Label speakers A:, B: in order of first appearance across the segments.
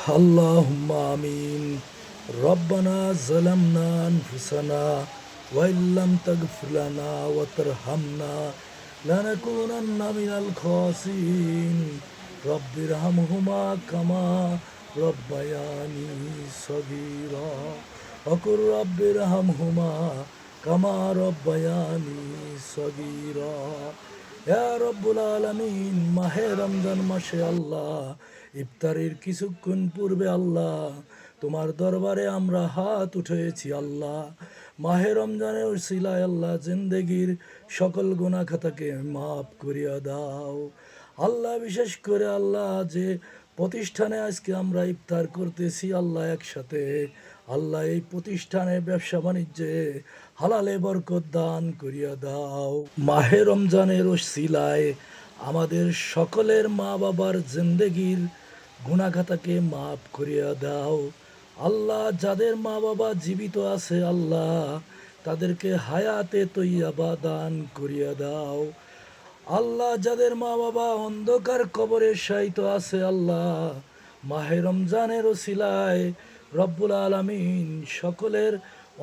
A: اللهم آمين. ربنا ظلمنا أنفسنا وإن لم تغفر لنا وترحمنا لنكونن من الخاسرين. رب ارحمهما كما ربياني صغيرا وقل رب ارحمهما كما ربياني صغيرا. ইয়া রব্বুল আলামিন, মাহে রমজান মাসে আল্লাহ ইফতারের কিছুক্ষণ পূর্বে আল্লাহ তোমার দরবারে আমরা হাত উঠেছি আল্লাহ। মাহে রমজানের উসিলায় আল্লাহ জিন্দেগির সকল গুনাহ খাতাকে মাফ করিয়া দাও আল্লাহ। বিশেষ করে আল্লাহ যে প্রতিষ্ঠানে আজকে আমরা ইফতার করতেছি আল্লাহ একসাথে, আল্লাহ এই প্রতিষ্ঠানে ব্যবসা বাণিজ্যে হালালে বরকত দান করিয়া দাও। মাহে রমজানের ওসিলায় আমাদের সকলের মা বাবার জিন্দেগির গুনাহগাতাকে মাফ করিয়া দাও আল্লাহ। যাদের মা বাবা জীবিত আছে আল্লাহ তাদেরকে হায়াতে তৈয়বা দান করিয়া দাও আল্লাহ। যাদের মা বাবা অন্ধকার কবরে শায়িত আছে আল্লাহ, মাহে রমজানের ওসিলায় রব্বুল আলামিন সকলের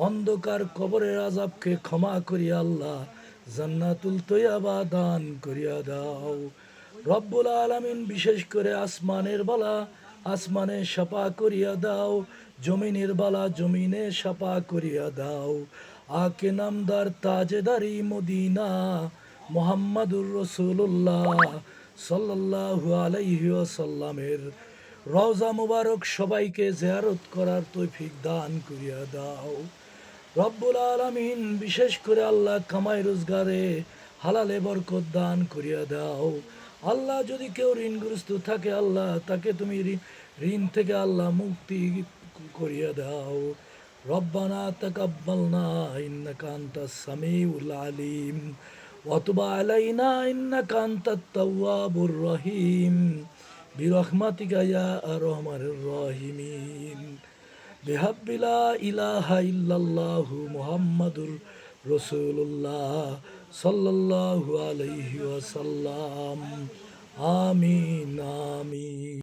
A: অন্ধকার কবরের আযাবকে ক্ষমা করিয়া আল্লাহ জান্নাতুল তৈয়বা দান করিয়া দাও রব্বুল আলামিন। বিশেষ করে আসমানের বালা আসমানে সাফা করিয়া দাও, জমিনের বালা জমিনে সাফা করিয়া দাও। আকে নামদার তাজেদারি মদিনা মুহাম্মাদুর রাসূলুল্লাহ সাল্লাল্লাহু আলাইহি ওয়াসাল্লামের রওজা মুবারক সবাইকে জিয়ারত করার তৌফিক দান করিয়া দাও রব্বুল আলামিন। বিশেষ করে আল্লাহ কামাই রোজগারে হালালে বরকত দান করিয়া দাও আল্লাহ। যদি কেউ ঋণগ্রস্ত থাকে আল্লাহ তাকে তুমি ঋণ থেকে আল্লাহ মুক্তি করিয়া দাও। রব্বানা তাকাব্বালনা ইন্নাকা আনতাস সামিউল আলিম ওয়া তুব আলাইনা ইন্নাকা আনতাত তাওয়াবুর রহিম বিরহমাতিকা ইয়া আরহামার রাহিমিন। বিহাব্বি লা ইলাহা ইল্লাল্লাহু মুহাম্মাদুর রাসূলুল্লাহ সাল্লাল্লাহু আলাইহি ওয়াসাল্লাম। আমিন আমিন।